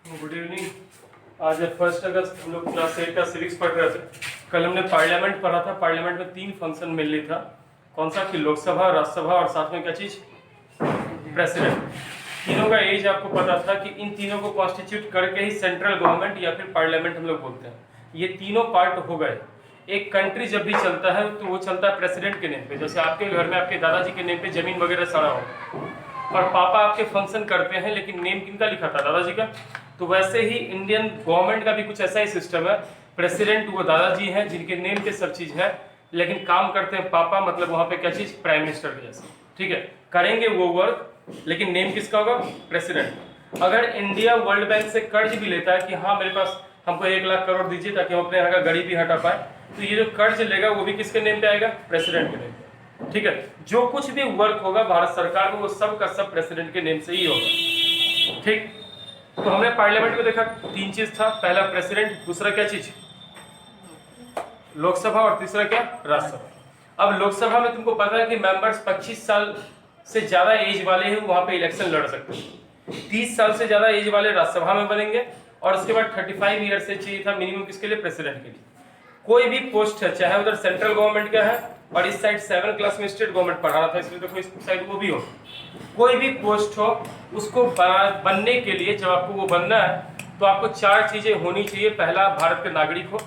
Good evening. आज 1 अगस्त हम लोग क्लास 8 का सिविक्स पढ़ रहे थे। कल हमने पार्लियामेंट पढ़ा था। पार्लियामेंट में 3 फंक्शन मिल रही था। कौन सा कि लोकसभा, राज्यसभा और साथ में क्या चीज, प्रेसिडेंट। तीनों का एज आपको पता था कि इन तीनों को कॉन्स्टिट्यूट करके ही सेंट्रल गवर्नमेंट या फिर पार्लियामेंट हम लोग बोलते हैं। ये तीनों पार्ट हो गए। एक कंट्री जब भी चलता है तो वो चलता है प्रेसिडेंट के नेम पे। जैसे आपके घर में आपके दादाजी के नेम पे जमीन वगैरह सारा हो और पापा आपके फंक्शन करते हैं, लेकिन नेम किनका लिखा था, दादाजी का। तो वैसे ही इंडियन गवर्नमेंट का भी कुछ ऐसा ही सिस्टम है। प्रेसिडेंट वो दादाजी हैं जिनके नेम पे सब चीज है, लेकिन काम करते हैं पापा, मतलब वहां पे क्या चीज, प्राइम मिनिस्टर के जैसे। ठीक है, करेंगे वो वर्क, लेकिन नेम किसका होगा, प्रेसिडेंट। अगर इंडिया वर्ल्ड बैंक से कर्ज भी लेता है कि हाँ मेरे पास हमको 1 लाख करोड़ दीजिए ताकि हम अपने यहाँ का गरीबी हटा पाए, तो ये जो कर्ज लेगा वो भी किसके नेम पे आएगा, प्रेसिडेंट के नेम पे। ठीक है, जो कुछ भी वर्क होगा भारत सरकार को वो सब का सब प्रेसिडेंट के नेम से ही होगा। ठीक, तो हमने पार्लियामेंट में देखा 3 चीज था। पहला प्रेसिडेंट, दूसरा क्या चीज, लोकसभा, और तीसरा क्या, राज्यसभा। अब लोकसभा में तुमको पता है कि मेंबर्स 25 साल से ज्यादा एज वाले हैं वहां पे इलेक्शन लड़ सकते हैं। 30 साल से ज्यादा एज वाले राज्यसभा में बनेंगे, और उसके बाद 35 ईयर से चाहिए था मिनिमम किसके लिए, प्रेसिडेंट के लिए। कोई भी पोस्ट है, चाहे उधर सेंट्रल गवर्नमेंट का है और इस साइड 7 क्लास में स्टेट गवर्नमेंट पढ़ा रहा था, इसलिए देखो इस साइड वो भी हो, कोई भी पोस्ट हो, उसको बनने के लिए जब आपको वो बनना है तो आपको 4 चीजें होनी चाहिए। पहला, भारत के नागरिक हो।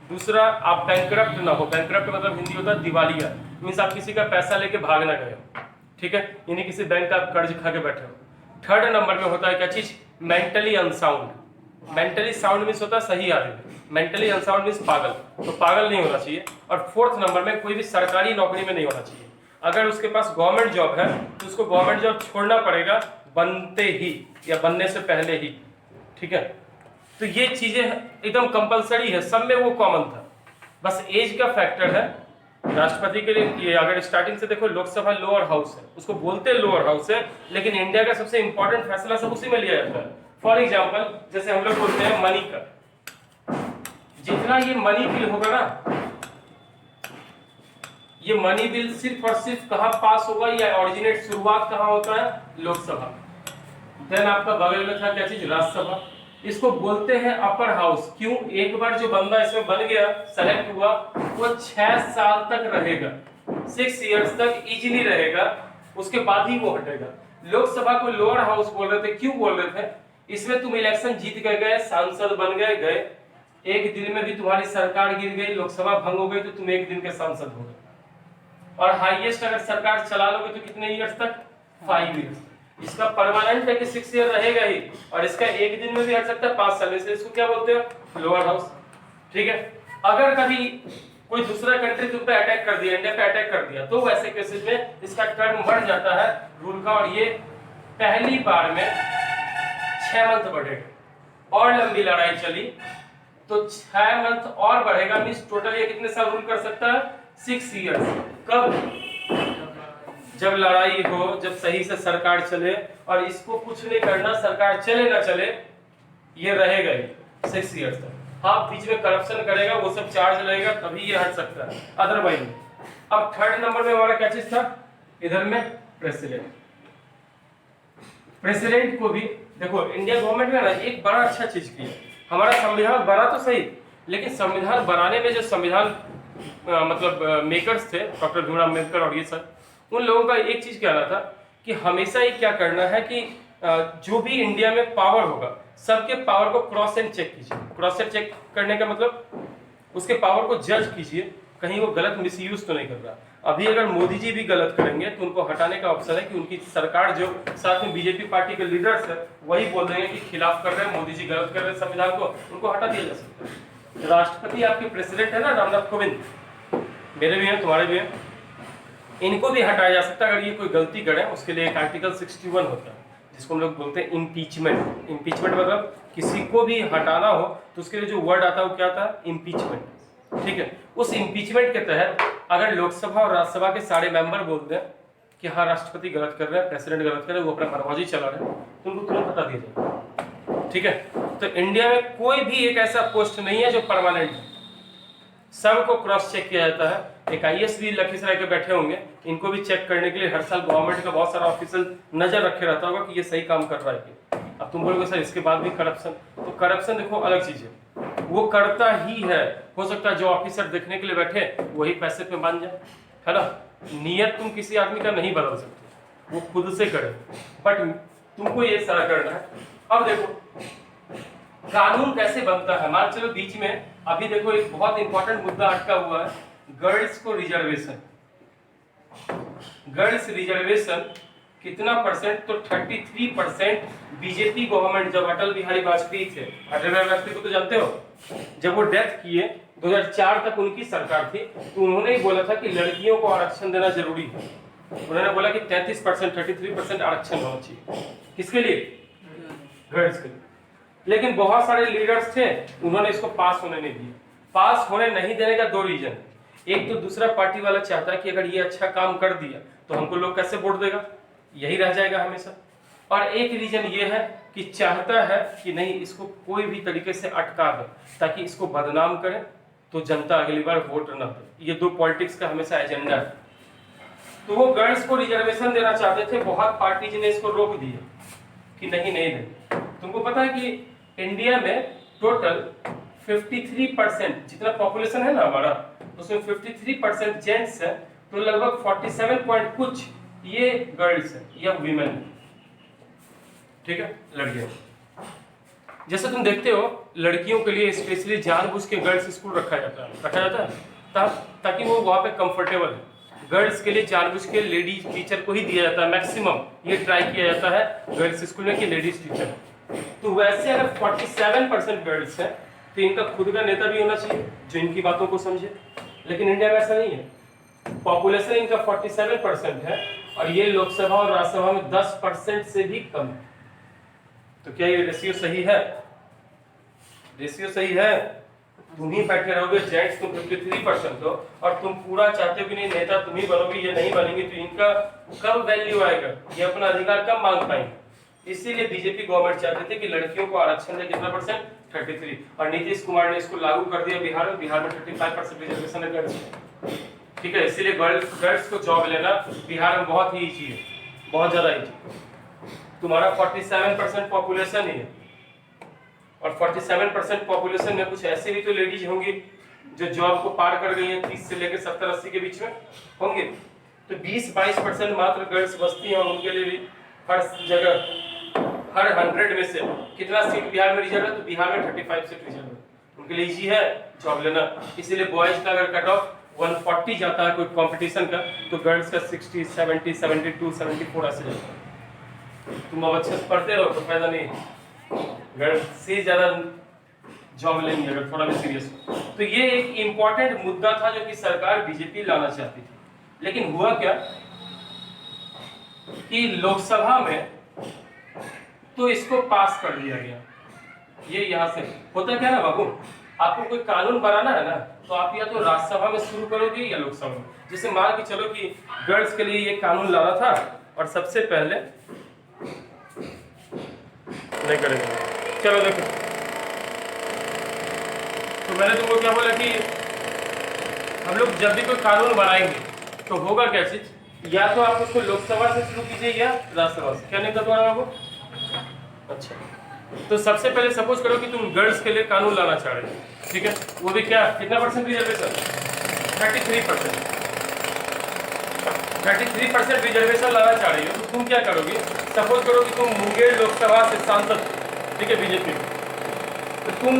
दूसरा, आप बैंकरप्ट ना हो। बैंकरप्ट मतलब हिंदी होता है दिवालिया, मीन्स आप किसी का पैसा लेके भाग ना गए हो। ठीक है, यानी किसी बैंक का आप कर्ज खा के बैठे हो। थर्ड नंबर में होता है क्या चीज, mentally unsound. Mentally sound means होता है सही आदमी, मेंटली अनसाउंड मीन्स पागल, तो पागल नहीं होना चाहिए। और फोर्थ नंबर में कोई भी सरकारी नौकरी में नहीं होना चाहिए। अगर उसके पास गवर्नमेंट जॉब है तो उसको गवर्नमेंट जॉब छोड़ना पड़ेगा बनते ही या बनने से पहले ही। ठीक है, तो ये चीजें एकदम कंपलसरी है, सब में वो कॉमन था। बस एज का फैक्टर है। राष्ट्रपति के लिए ये अगर स्टार्टिंग से देखो, लोकसभा लोअर हाउस है, उसको बोलते हैं लोअर हाउस है, लेकिन इंडिया का सबसे इंपॉर्टेंट फैसला सब उसी में लिया जाता है। फॉर एग्जाम्पल, जैसे हम लोग बोलते हैं मनी का, जितना ये मनी बिल होगा ना, ये मनी बिल सिर्फ और सिर्फ कहां पास होगा या ऑरिजिनेट शुरुआत कहां होता है, लोकसभा। देन आपका बगल में था क्या चीज, राज्यसभा। इसको बोलते हैं अपर हाउस। क्यों, एक बार जो बंदा इसमें बन गया, सेलेक्ट हुआ, वो 6 साल तक रहेगा, 6 इयर्स तक इजीली रहेगा, उसके बाद ही वो हटेगा। लोकसभा को लोअर हाउस बोल रहे थे। क्यों बोल रहे थे, इसमें तुम इलेक्शन जीत गए, सांसद बन गए, एक दिन में भी तुम्हारी सरकार गिर गई, लोकसभा भंग हो गई, तो तुम एक दिन के सांसद हो गए। और हाईएस्ट अगर सरकार चला लोगे तो कितने ईयर्स तक, 5 ईयर्स। इसका परमानेंट है कि 6 ईयर रहेगा ही, और इसका एक दिन में भी हट सकता है 5 साल में से। इसको क्या बोलते हो, लोअर हाउस। ठीक है, अगर कभी कोई दूसरा कंट्री तुम पे अटैक कर दिया, इंडिया पे अटैक कर दिया, तो वैसे केसेस में इसका टर्म बढ़ जाता है रूल का, और ये पहली बार में 6 मंथ बढ़ेगा। और लंबी लड़ाई चली तो 6 मंथ और बढ़ेगा, मींस टोटल ये कितने साल रूल कर सकता है, 6 इयर्स। कब, जब लड़ाई हो, जब सही से सरकार चले, और इसको कुछ नहीं करना, सरकार चले ना चले, ये रहेगा ही 6 इयर्स तक। हाँ, बीच में करप्शन करेगा, वो सब चार्ज लगेगा, तभी ये हट सकता है, अदरवाइज। अब थर्ड नंबर में हमारा क्या चीज था, इधर में प्रेसिडेंट। प्रेसिडेंट को भी देखो, इंडिया गवर्नमेंट ने ना एक बड़ा अच्छा चीज किया। हमारा संविधान बना तो सही, लेकिन संविधान बनाने में जो संविधान मतलब मेकर्स थे, डॉक्टर भीमराव अम्बेडकर और ये सब, उन लोगों का एक चीज कहना था कि हमेशा ही क्या करना है कि जो भी इंडिया में पावर होगा, सबके पावर को क्रॉस एंड चेक कीजिए। क्रॉस एंड चेक करने का मतलब उसके पावर को जज कीजिए, कहीं वो गलत मिसयूज तो नहीं कर रहा। अभी अगर मोदी जी भी गलत करेंगे तो उनको हटाने का ऑप्शन है कि उनकी सरकार, जो साथ में बीजेपी पार्टी के लीडर्स है, वही बोल देंगे कि खिलाफ कर रहे हैं, मोदी जी गलत कर रहे हैं संविधान को, उनको हटा दिया जा सकता है। राष्ट्रपति आपके प्रेसिडेंट है ना, रामनाथ कोविंद, मेरे भी हैं, तुम्हारे भी हैं, इनको भी हटाया जा सकता है अगर ये कोई गलती करें। उसके लिए एक आर्टिकल 61 होता है, जिसको हम लोग बोलते हैं इम्पीचमेंट। इम्पीचमेंट मतलब किसी को भी हटाना हो तो उसके लिए जो वर्ड आता है वो क्या आता है, इम्पीचमेंट। ठीक है, उस इम्पीचमेंट के तहत अगर लोकसभा और राज्यसभा के सारे मेंबर बोलते हैं कि हाँ राष्ट्रपति गलत कर रहे हैं, प्रेसिडेंट गलत कर रहे हैं, वो अपना मरवाजी चला रहे हैं, तो उनको तुरंत हटा दिया जाए। ठीक है, तो इंडिया में कोई भी एक ऐसा पोस्ट नहीं है जो परमानेंट है, सबको क्रॉस चेक किया जाता है। एक आईएएस भी लखीसराय के बैठे होंगे, इनको भी चेक करने के लिए हर साल गवर्नमेंट का बहुत सारा ऑफिशियल नजर रखे रहता होगा कि ये सही काम कर रहा है। अब तुम बोलोगे सर इसके बाद भी करप्शन, तो करप्शन देखो अलग चीज है, वो करता ही है। हो सकता है जो ऑफिसर देखने के लिए बैठे वही पैसे पे मान जाए, है ना। नियत तुम किसी आदमी का नहीं बदल सकते, वो खुद से करे, बट तुमको ये सारा करना है। अब देखो कानून कैसे बनता है, मान चलो बीच में अभी देखो एक बहुत इंपॉर्टेंट मुद्दा अटका हुआ है, गर्ल्स को रिजर्वेशन। गर्ल्स रिजर्वेशन कितना परसेंट, तो 33% बीजेपी गवर्नमेंट, जब अटल बिहारी वाजपेयी थे, अटल बिहारी वाजपेयी को तो जानते हो, जब वो डेथ किए 2004 तक उनकी सरकार थी, तो उन्होंने ही बोला था कि लड़कियों को आरक्षण देना जरूरी है। उन्होंने बोला कि 33% आरक्षण होना चाहिए, किसके लिए, गर्ल्स के लिए। लेकिन बहुत सारे लीडर्स थे, उन्होंने इसको पास होने नहीं दिया। पास होने नहीं देने का 2 रीजन, एक तो दूसरा पार्टी वाला चाहता है कि अगर ये अच्छा काम कर दिया तो हमको लोग कैसे वोट देगा, यही रह जाएगा हमेशा। और एक रीजन ये है कि चाहता है कि नहीं इसको कोई भी तरीके से अटका दे ताकि इसको बदनाम करें तो जनता अगली बार वोट न दे। ये 2 पॉलिटिक्स का हमेशा एजेंडा है। तो वो गर्ल्स को रिजर्वेशन देना चाहते थे, बहुत पार्टीज ने इसको रोक दिया कि नहीं देंगे। तुमको पता है कि इंडिया में टोटल 53% जितना पॉपुलेशन है ना हमारा, उसमें 53% जेंट्स है, तो लगभग 47 पॉइंट कुछ ये गर्ल्स है या वीमेन है, ठीक है, लड़कियां। जैसे तुम देखते हो लड़कियों के लिए स्पेशली जानबूझ के गर्ल्स स्कूल रखा जाता है ताकि वो वहाँ पे कंफर्टेबल है। गर्ल्स के लिए जानबूझ के लेडीज टीचर को ही दिया जाता है, मैक्सिमम ये ट्राई किया जाता है गर्ल्स स्कूल में कि लेडीज टीचर। तो वैसे अगर 47% गर्ल्स है तो इनका खुद का नेता भी होना चाहिए जो इनकी बातों को समझे, लेकिन इंडिया में ऐसा नहीं है। पॉपुलेशन इनका 47% है और ये लोकसभा और राज्यसभा में 10% से भी कम है। तो क्या ये रेशियो सही है, रेशियो सही है? तुम ही बैठे रहोगे जेंट्स, तुम 53% हो और तुम पूरा चाहते हो कि नहीं नेता तुम ही बनोगे, ये नहीं बनेंगे तो इनका कब वैल्यू आएगा, ये अपना अधिकार कब मांग पाएंगे। इसीलिए बीजेपी गवर्नमेंट चाहती थी कि लड़कियों को आरक्षण दे, कितना परसेंट, 33, और नीतीश कुमार ने इसको लागू कर दिया बिहार में। बिहार में 35% रिजर्वेशन है गर्ल्स, ठीक है। इसीलिए गर्ल्स को जॉब लेना बिहार में बहुत ही ईजी है, बहुत ज्यादा ईजी। तुम्हारा 47% पॉपुलेशन ही है और 47% पॉपुलेशन में कुछ ऐसे भी तो लेडीज होंगी जो जॉब को पार कर गई हैं, 30 से लेकर 70-80 के बीच में होंगे। तो 20-22% मात्र गर्ल्स बसती हैं और उनके लिए भी हर जगह, हर 100 में से कितना सीट बिहार में रिजर्व है, तो बिहार में 35 सीट रिजर्व है, उनके लिए इजी है जॉब लेना। इसीलिए बॉयज का अगर कट ऑफ 140 जाता है कोई कंपटीशन का, तो गर्ल्स का 60, 70, 72, 74 ऐसे जाता है। तुम अब अच्छे से पढ़ते रहो तो फायदा नहीं, गर्ल्स से ज्यादा जॉब लेंगे अगर थोड़ा भी सीरियस हो। तो ये एक इंपॉर्टेंट मुद्दा था जो कि सरकार बीजेपी लाना चाहती थी। लेकिन हुआ क्या कि लोकसभा में तो इसको पास कर दिया गया। ये यहाँ से होता क्या ना बाबू, आपको कोई कानून बनाना है ना, तो आप या तो राज्यसभा में शुरू करोगे या लोकसभा में। जैसे मान के चलो कि गर्ल्स के लिए ये कानून लाना था और सबसे पहले नहीं करेंगे, चलो देखो, तो मैंने तुमको क्या बोला कि हम लोग जब भी कोई कानून बनाएंगे तो होगा क्या चीज, या तो आप उसको लोकसभा से शुरू कीजिए या राज्यसभा से। क्या नहीं कर पा रहा आपको? अच्छा, तो सबसे पहले सपोज करो कि तुम गर्ल्स के लिए कानून लाना चाह रहे हो, ठीक है, वो भी क्या, कितना परसेंट रिजर्वेशन, 33%। 33% रिजर्वेशन लाना चाह रही हो तो तुम क्या करोगे, सपोज करो कि तुम मुंगेर लोकसभा से सांसद, ठीक है, बीजेपी, तो तुम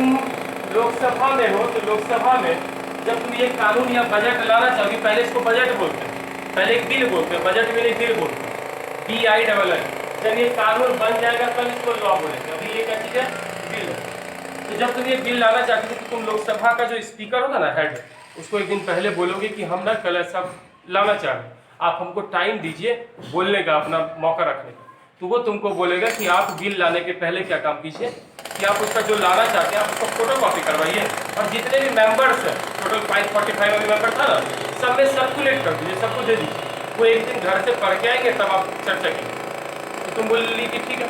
लोकसभा में हो, तो लोकसभा में जब तुम ये कानून या बजट लाना चाहोगे, पहले इसको बजट बोलते हैं, पहले एक बिल बोलते हैं, बजट में नहीं बिल बोलते हैं, BILL। जब ये कानून बन जाएगा तब इसको लॉ बोलेंगे, अभी ये क्या चीज है, बिल है। तो जब तुम ये बिल लाना चाहते थे तो तुम लोकसभा का जो स्पीकर होगा ना, हेड, उसको एक दिन पहले बोलोगे कि हम ना कल ऐसा लाना चाह रहे हैं, आप हमको टाइम दीजिए बोलने का, अपना मौका रखने का। तो वो तुमको बोलेगा कि आप बिल लाने के पहले क्या काम कीजिए कि आप उसका जो लाना चाहते हैं आप उसको फोटो कॉपी करवाइए और जितने भी मेंबर्स हैं, टोटल 545 अभी मेंबर था ना, सब में सर्कुलेट कर दीजिए, सबको दे दीजिए। वो एक दिन घर से पढ़ के आएंगे तब आप चर्चा कीजिए। तो तुम बोली कि ठीक है।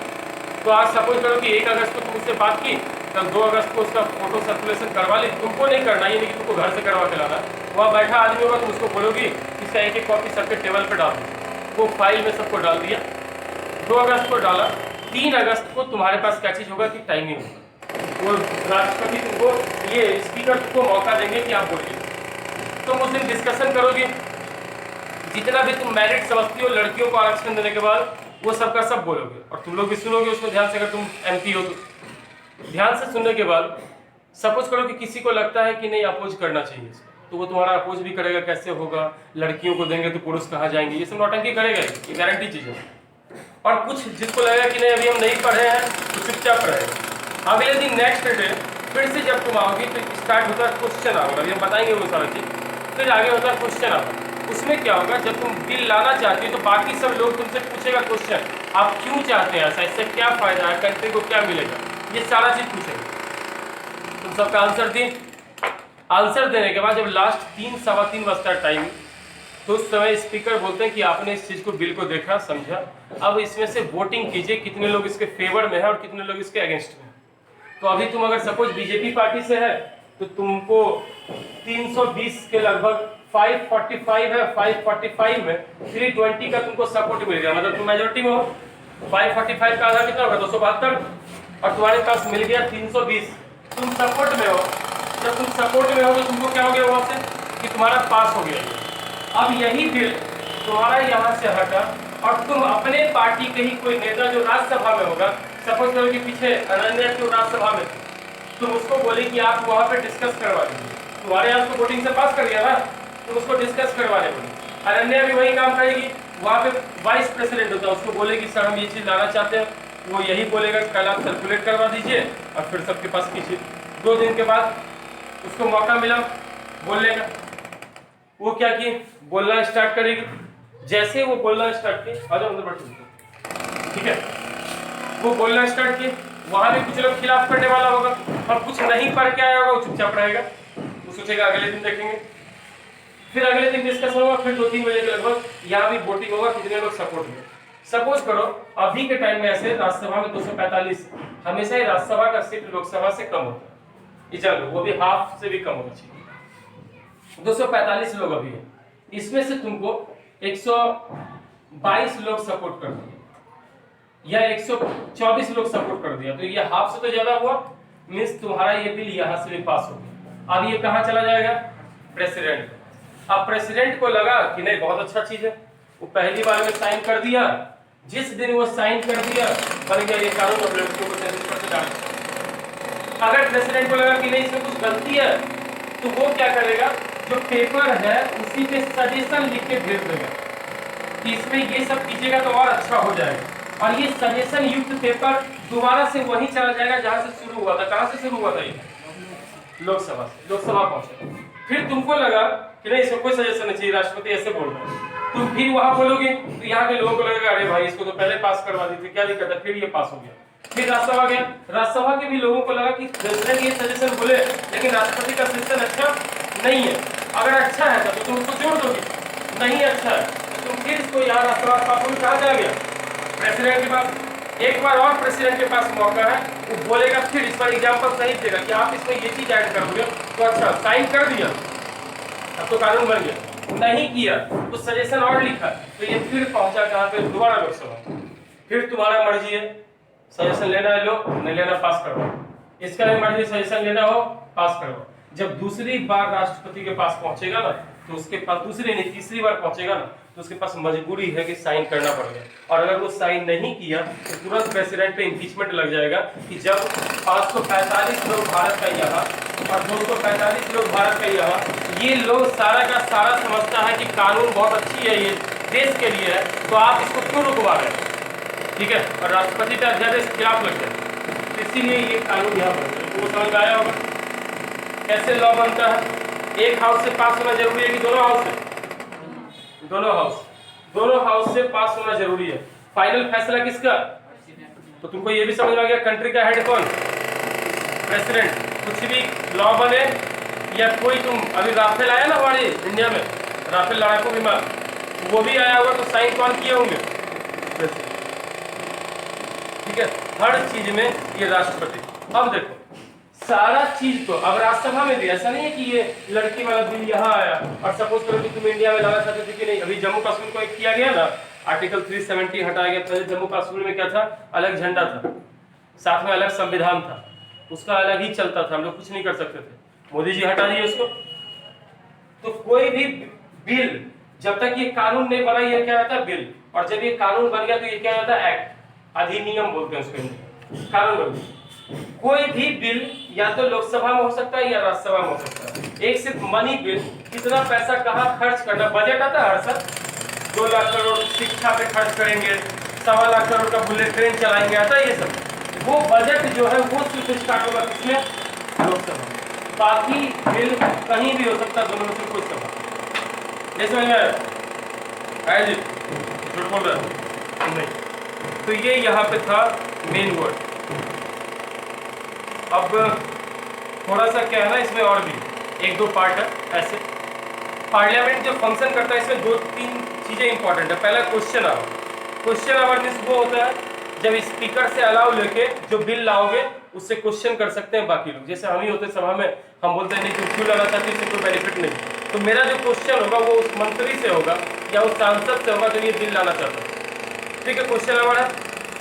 तो आज सपोज करो कि 1 अगस्त को तुम उससे बात की, कल 2 अगस्त को उसका फोटो सर्कुलेशन करवा ली। तुमको नहीं करना, ये नहीं कि तुमको घर से करवा के लाना, वहाँ बैठा आदमी होगा, तुम उसको बोलोगी इसका एक कॉपी सबके टेबल पे डाल दो। वो फाइल में सबको डाल दिया, 2 अगस्त को डाला, 3 अगस्त को तुम्हारे पास क्या चीज होगा कि टाइमिंग होगा, वो राष्ट्रपति तुमको ये स्पीकर तुमको मौका देंगे कि आप बोलिए। तुम उस दिन डिस्कशन करोगे, जितना भी तुम मेरिट समझती हो लड़कियों को आरक्षण देने के बाद वो सब का सब बोलोगे और तुम लोग भी सुनोगे उसको ध्यान से। अगर तुम एमपी हो तो ध्यान से सुनने के बाद सपोज करो कि किसी को लगता है कि नहीं अपोज करना चाहिए तो वो तुम्हारा अपोज भी करेगा। कैसे होगा, लड़कियों को देंगे तो पुरुष कहाँ जाएंगे, ये सब नौटंकी करेगा, ये गारंटी चीज है। और कुछ जिसको लगेगा कि नहीं अभी हम नहीं पढ़े हैं तो चुपचाप रहेगा। अगले दिन नेक्स्ट डे फिर से जब तुम आओगी तो स्टार्ट होता है क्वेश्चन आवर, अभी हम बताएंगे वो सारा चीज। फिर आगे होता है क्वेश्चन आवर। उसमें क्या होगा, जब तुम बिल लाना चाहती हो तो बाकी सब लोग तुमसे पूछेगा क्वेश्चन, आप क्यों चाहते हैं ऐसा, इससे क्या फायदा है, कंट्री को क्या मिलेगा, ये सारा चीज पूछेगा। तुम सबका आंसर दी। आंसर देने के बाद जब लास्ट 3 सवा 3 बजता है टाइम, तो उस समय स्पीकर बोलते हैं कि आपने इस चीज को बिल को देखा समझा, अब इसमें से वोटिंग कीजिए कितने लोग इसके फेवर में है और कितने लोग इसके अगेंस्ट में। तो अभी तुम अगर सपोज बीजेपी पार्टी से है तो तुमको 320 के लगभग 545 है, 545 में 320 का तुमको सपोर्ट मिल गया, मतलब तुम मेजोरिटी में हो। 545 का आधा कितना होगा, 272, और तुम्हारे पास मिल गया 320, तुम सपोर्ट में हो। जब तुम सपोर्ट में हो तो तुमको क्या हो गया वहां से कि तुम्हारा पास हो गया। अब यही बिल तुम्हारा यहाँ से हटा और तुम अपने पार्टी के ही कोई नेता जो राज्यसभा में होगा, सपोज करो कि पीछे अनन्या जो राज्यसभा में, तुम उसको बोले कि आप वहाँ पे डिस्कस करवा दीजिए। तुम्हारे यहाँ उसको वोटिंग से पास कर दिया ना, तुम उसको डिस्कस करवाने बोले। अनन्या भी वही काम करेगी, वहाँ पे वाइस प्रेसिडेंट होता है, उसको बोलेगी सर हम ये चीज लाना चाहते हैं, वो यही बोलेगा कल आप सर्कुलेट करवा दीजिए और फिर सबके पास कीजिए। 2 दिन के बाद उसको मौका मिला बोलने का, वो क्या की बोलना स्टार्ट करेगी। जैसे वो बोलना स्टार्ट की, आ जाओ अंदर बैठो, ठीक है, वो बोलना स्टार्ट की, वहां भी कुछ लोग खिलाफ करने वाला होगा और कुछ नहीं पढ़ के आया होगा, वो चुपचाप रहेगा, वो सोचेगा अगले दिन देखेंगे। फिर अगले दिन डिस्कस होगा, फिर 2-3 बजे के लगभग यहाँ भी वोटिंग होगा, कितने लोग सपोर्ट में। सपोज करो अभी के टाइम में ऐसे राज्यसभा में 245, हमेशा ही राज्यसभा का सीट लोकसभा से कम होता है, चलो वो भी हाफ से भी कम होना चाहिए। 245 लोग अभी है, इसमें से तुमको 122 लोग सपोर्ट कर दिए या 124 लोग सपोर्ट कर दिया, तो ये हाफ से तो ज्यादा हुआ, मींस तुम्हारा ये बिल यहाँ से भी पास हो गया। अब ये कहाँ चला जाएगा, प्रेसिडेंट। अब प्रेसिडेंट को लगा कि नहीं बहुत अच्छा चीज है, वो पहली बार में साइन कर दिया, जिस दिन वो साइन कर दिया बन गया ये कानून, और लड़कियों को 33% डाल। अगर प्रेसिडेंट को लगा कि नहीं इसमें कुछ गलती है तो वो क्या करेगा, जो पेपर है उसी पे सजेशन लिख के भेज देगा कि इसमें ये सब कीजिएगा तो और अच्छा हो जाएगा, और ये सजेशन युक्त पेपर दोबारा से वहीं चला जाएगा जहां से शुरू हुआ था। कहां से शुरू हुआ था ये, लोकसभा से, लोकसभा पहुंचे। फिर तुमको लगा कि नहीं इसमें कोई सजेशन नहीं चाहिए, राष्ट्रपति ऐसे बोल रहे हैं, तुम फिर वहां बोलोगे तो यहाँ के लोगों को लगेगा अरे भाई इसको तो पहले पास करवा दी थी, क्या दिक्कत है, फिर ये पास हो गया। फिर राज्यसभा गया, राज्यसभा के भी लोगों को लगा कि प्रेसिडेंट ये सजेशन बोले लेकिन राष्ट्रपति का सजेशन अच्छा नहीं है, अगर अच्छा है तो तुम उसको जोड़ दोगे, नहीं अच्छा है तो तुम फिर इसको यहाँ राज्यसभा पास कहा जा गया प्रेसिडेंट के पास। एक बार और प्रेसिडेंट के पास मौका है, वो बोलेगा फिर इस बार एग्जाम्पल सही देगा कि आप इसमें ये चीज ऐड कर दोगे तो अच्छा, साइन कर दिया अब तो कानून बन गया, नहीं किया तो सजेशन और लिखा तो ये फिर पहुंचा कहां पे, दोबारा लोकसभा। फिर तुम्हारा मर्जी है, सजेशन लेना है लो, नहीं लेना पास करो, इसका भी मर्जी सजेशन लेना हो पास करो। जब दूसरी बार राष्ट्रपति के पास पहुंचेगा ना तो उसके पास, दूसरी नहीं तीसरी बार पहुंचेगा ना तो उसके पास मजबूरी है कि साइन करना पड़ेगा, और अगर वो साइन नहीं किया तो तुरंत प्रेसिडेंट पे इम्पीचमेंट लग जाएगा कि जब 545 लोग भारत का यहाँ और 245 लोग भारत का यहाँ, ये लोग सारा का सारा समझता है कि कानून बहुत अच्छी है, ये देश के लिए है, तो आप इसको क्यों रुकवा रहे हैं, ठीक है, और राष्ट्रपति का अध्यादेश खिलाफ लग जाए, इसीलिए ये कानून यहाँ बन गया। वो समझ आया होगा कैसे लॉ बनता है। एक हाउस से पास होना जरूरी है कि दोनों हाउस से, दोनों हाउस से पास होना जरूरी है। फाइनल फैसला किसका, तो तुमको ये भी समझ में आ गया कंट्री का हेड कौन, प्रेसिडेंट। कुछ भी लॉ बने या कोई, तुम अभी राफेल आया ना हमारे इंडिया में, राफेल लड़ाकू विमान, वो भी आया होगा तो साइन कौन किए होंगे, ठीक है, हर चीज में ये राष्ट्रपति। अब देखो सारा चीज तो अब राज्यसभा में भी ऐसा नहीं है कि ये लड़की वाला बिल यहाँ आया और सपोज करो कि तुम इंडिया में लाना चाहते थे कि नहीं, अभी जम्मू कश्मीर को एक किया गया ना आर्टिकल 370 हटाया गया। पहले जम्मू कश्मीर में क्या था, अलग झंडा था, साथ में अलग संविधान था, उसका अलग ही चलता था, हम लोग कुछ नहीं कर सकते थे। मोदी जी हटा दिए उसको। तो कोई भी बिल, जब तक ये कानून नहीं बना, ये क्या रहता है, बिल, और जब ये कानून बन गया तो ये क्या रहता है, एक्ट, अधिनियम बोलते हैं उसको, कानून बन गया। कोई भी बिल या तो लोकसभा में हो सकता है या राज्यसभा में हो सकता है। एक सिर्फ मनी बिल, कितना पैसा कहाँ खर्च करना, बजट आता है हर साल, 2 लाख करोड़ शिक्षा पे खर्च करेंगे, 1.25 लाख करोड़ का बुलेट ट्रेन चलाएंगे, आता है ये सब। वो बजट जो है वो सिर्फ स्टार्ट होगा किसमें, लोकसभा। बाकी बिल कहीं भी हो सकता है, दोनों में से कोई सभा। ये समझ में आया जी, झूठ बोल रहा है नहीं। तो ये यहाँ पे था मेन वर्ड। अब थोड़ा सा क्या है ना, इसमें और भी 1-2 पार्ट है ऐसे। पार्लियामेंट जो फंक्शन करता है, इसमें 2-3 चीजें इंपॉर्टेंट है। पहला question hour. Question hour means वो होता है जब स्पीकर से अलाउ लेके जो बिल लाओगे उससे क्वेश्चन कर सकते हैं बाकी लोग। जैसे हम ही होते सभा में, हम बोलते हैं नहीं तुम क्यों लाना चाहते, इससे कोई बेनिफिट नहीं। तो मेरा जो क्वेश्चन होगा वो उस मंत्री से होगा या उस सांसद से होगा जो ये बिल लाना चाहता है। ठीक है, क्वेश्चन आवर है।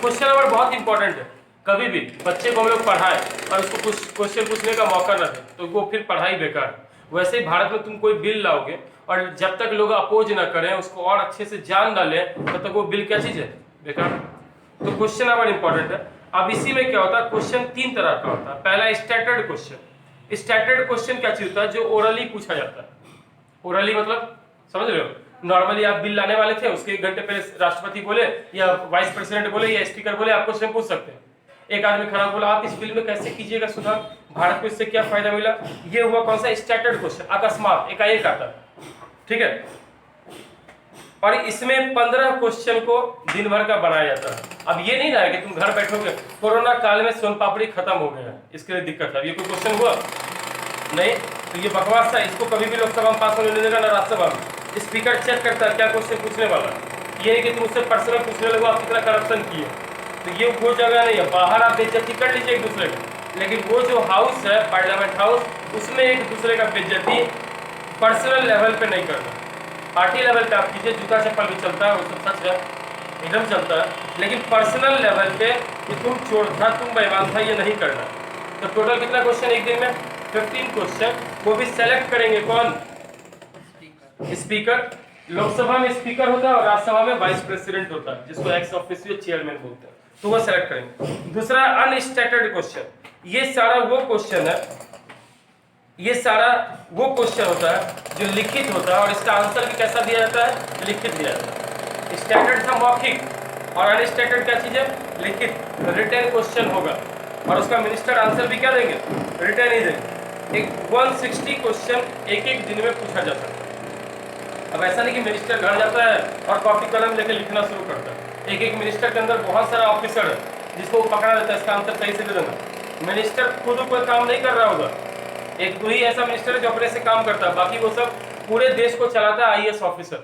क्वेश्चन आवर बहुत इंपॉर्टेंट है। कभी भी बच्चे को हम लोग पढ़ाएं और उसको कुछ क्वेश्चन पूछने का मौका ना दें तो वो फिर पढ़ाई बेकार है। वैसे ही भारत में तुम कोई बिल लाओगे और जब तक लोग अपोज ना करें, उसको और अच्छे से जान ना लें, तब तक वो बिल क्या चीज है, बेकार। तो क्वेश्चन आवर इंपॉर्टेंट है। अब इसी में क्या होता है, क्वेश्चन 3 तरह का होता है। पहला स्टैंडर्ड क्वेश्चन। स्टैंडर्ड क्वेश्चन क्या चीज होता है, जो ओरली पूछा जाता है। ओरली मतलब समझ रहे हो, नॉर्मली आप बिल लाने वाले थे, उसके 1 घंटे पहले राष्ट्रपति बोले या वाइस प्रेसिडेंट बोले या स्पीकर बोले, आप क्वेश्चन पूछ सकते हैं। एक आदमी खड़ा बोला आप इस बिल में कैसे कीजिएगा सुधार, भारत को इससे क्या फायदा मिला। ये हुआ कौन सा, स्टैंडर्ड क्वेश्चन, अकस्मात एकाएक आता है। ठीक है, और इसमें 15 क्वेश्चन को दिन भर का बनाया जाता है। अब ये नहीं रहा कि तुम घर बैठोगे, कोरोना काल में सोन पापड़ी खत्म हो गया, इसके लिए दिक्कत है, ये कोई क्वेश्चन हुआ नहीं। तो ये बकवास था, इसको कभी भी लोकसभा में पास होने नहीं देगा ना राज्यसभा में। स्पीकर चेक करता है क्या क्वेश्चन पूछने वाला। ये है कि तुम उससे पर्सनल पूछने लगो आप कितना करप्शन किए, तो ये वो जगह नहीं है। बाहर आप बेइज्जती कर लीजिए एक दूसरे का, लेकिन वो जो हाउस है पार्लियामेंट हाउस, उसमें एक दूसरे का बेइज्जती पर्सनल लेवल पे नहीं करना। पार्टी लेवल पे आप कीजिए, जूता चप्पल भी चलता है, वो सब सच है, एकदम चलता है, लेकिन पर्सनल लेवल पे कि तुम चोर था, तुम बेईमान था, ये नहीं करना। तो टोटल कितना क्वेश्चन एक दिन में, 15 क्वेश्चन। वो भी सेलेक्ट करेंगे कौन, स्पीकर। लोकसभा में स्पीकर होता है और राज्यसभा में वाइस प्रेसिडेंट होता है, जिसको एक्स ऑफिशियो चेयरमैन बोलते हैं, तो वो सेलेक्ट करेंगे। दूसरा अनस्टैंडर्ड क्वेश्चन। ये सारा वो क्वेश्चन है, ये सारा वो क्वेश्चन होता है जो लिखित होता है और इसका आंसर भी कैसा दिया जाता है, लिखित दिया जाता है। स्टैंडर्ड था मौखिक और अनस्टैंडर्ड क्या चीज है, लिखित, रिटन क्वेश्चन होगा और उसका मिनिस्टर आंसर भी क्या देंगे, रिटन ही देंगे। एक 160 क्वेश्चन एक दिन में पूछा जा सकता है। अब ऐसा नहीं कि मिनिस्टर घर जाता है और कॉपी कलम लेकर लिखना शुरू करता है। एक मिनिस्टर के अंदर बहुत सारा ऑफिसर है जिसको वो पकड़ा देता है, इसका आंसर सही से दे देना। मिनिस्टर खुद कोई काम नहीं कर रहा होगा, एक तो ही ऐसा मिनिस्टर है जो अपने से काम करता है, बाकी वो सब पूरे देश को चलाता है आईएएस ऑफिसर।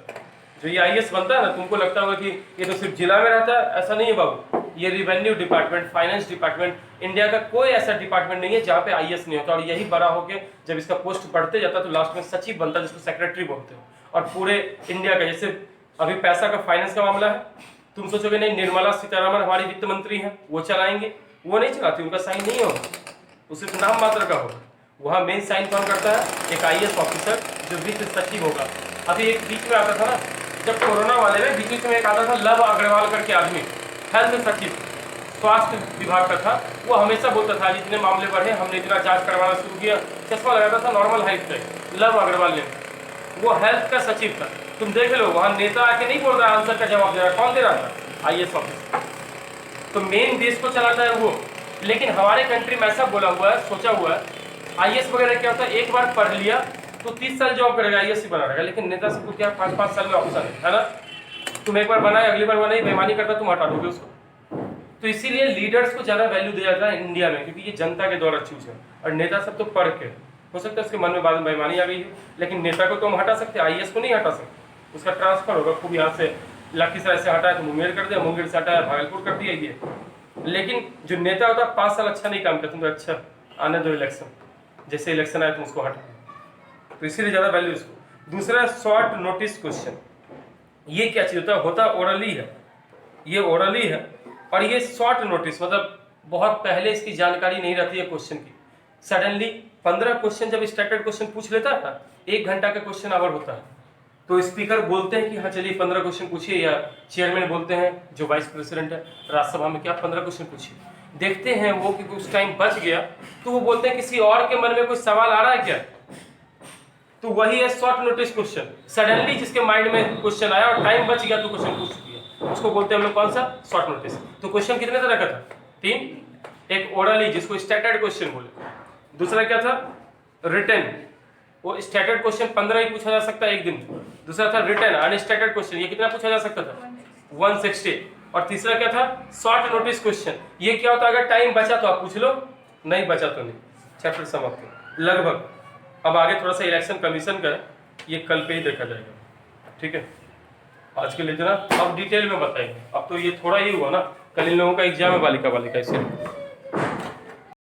जो ये आईएएस बनता है ना, तुमको लगता होगा कि ये तो सिर्फ जिला में रहता है, ऐसा नहीं है बाबू। ये revenue department, finance department, India का कोई ऐसा डिपार्टमेंट नहीं है जहाँ पे आईएएस नहीं होता। और यही बड़ा होकर जब इसका पोस्ट बढ़ते जाता है तो लास्ट में सचिव बनता है, जिसको सेक्रेटरी बोलते हैं। और पूरे इंडिया का, जैसे अभी पैसा का फाइनेंस का मामला है, तुम सोचोगे नहीं निर्मला सीतारमण हमारी वित्त मंत्री हैं, वो चलाएंगे, वो नहीं चलाती, उनका साइन नहीं होगा, वो सिर्फ नाम मात्र का होगा। वहाँ मेन साइन कौन करता है, एक आईएएस ऑफिसर जो वित्त सचिव होगा। अभी एक बीच में आता था ना, जब कोरोना वाले में बीच में एक आता था लव अग्रवाल करके आदमी, हेल्थ सचिव, स्वास्थ्य विभाग का था। वो हमेशा बोलता था जितने मामले बढ़े हमने इतना जांच करवाना शुरू किया, चश्मा लगाता था, नॉर्मल हाइट तक, लव अग्रवाल ने, वो हेल्थ का सचिव था। तुम देख लो वहाँ नेता आके नहीं बोल रहा, आंसर का जवाब दे रहा, कौन दे रहा था, आईएएस ऑफिसर। तो मेन देश को चलाता है वो। लेकिन हमारे कंट्री में ऐसा बोला हुआ है, सोचा हुआ है, आईएएस वगैरह क्या होता है, एक बार पढ़ लिया तो 30 साल जॉब करेगा, आईएएस ही बना रहेगा। लेकिन नेता सबको क्या 5-5 साल में ऑप्शन है ना, तुम एक बार बनाए, अगली बार बनाई, बेईमानी करता तुम हटा दोगे उसको। तो इसीलिए लीडर्स को ज्यादा वैल्यू दिया जाता है इंडिया में, क्योंकि ये जनता के द्वारा चूज है। और नेता सब तो पढ़ के, हो सकता है उसके मन में बाद में बेईमानी आ गई है, लेकिन नेता को तो हम हटा सकते हैं, आईएएस को नहीं हटा सकते। उसका ट्रांसफर होगा, खूब यहाँ से लखीसराय से हटाया तो मुंगेर कर दिया, मुंगेर से हटाया भागलपुर कर दिया ये। लेकिन जो नेता होता है 5 साल अच्छा नहीं काम करता, तो अच्छा आने दो इलेक्शन, जैसे इलेक्शन आए तुम उसको हटा, तो इसीलिए ज्यादा वैल्यू इसको। दूसरा शॉर्ट नोटिस क्वेश्चन। ये क्या चीज होता है ओरली है, ये ओरली है। और ये शॉर्ट नोटिस, मतलब बहुत पहले इसकी जानकारी नहीं रहती है क्वेश्चन की। सडनली 15 क्वेश्चन जब स्टैंडर्ड क्वेश्चन पूछ लेता है ना, 1 घंटा का क्वेश्चन आवर होता है, तो स्पीकर बोलते हैं कि हाँ चलिए 15 क्वेश्चन पूछिए, या चेयरमैन बोलते हैं जो वाइस प्रेसिडेंट है राज्यसभा में कि आप 15 क्वेश्चन पूछिए। देखते हैं वो कि उस टाइम बच गया, तो वो बोलते हैं किसी और के मन में कोई सवाल आ रहा है क्या, तो वही है शॉर्ट नोटिस क्वेश्चन। सडनली जिसके माइंड में क्वेश्चन आया और टाइम बच गया तो क्वेश्चन पूछ चुकी है, उसको बोलते हैं हम लोग कौन सा, शॉर्ट नोटिस। तो क्वेश्चन कितने तरह का था, 3। एक ओरली जिसको स्टैंडर्ड क्वेश्चन बोले, दूसरा क्या था रिटन, वो स्टैंडर्ड क्वेश्चन 15 ही पूछा जा सकता है एक दिन। दूसरा था रिटन अनस्टैंडर्ड क्वेश्चन, ये कितना पूछा जा सकता था 160। और तीसरा क्या था शॉर्ट नोटिस क्वेश्चन, ये क्या होता है अगर टाइम बचा तो आप पूछ लो, नहीं बचा तो नहीं। चैप्टर समाप्त लगभग। अब आगे थोड़ा सा इलेक्शन कमीशन का है, ये कल पे ही देखा जाएगा, ठीक है। आज के लिए इतना, अब डिटेल में बताएंगे। अब तो ये थोड़ा ही हुआ ना, कल इन लोगों का एग्जाम है बालिका बालिका, इसलिए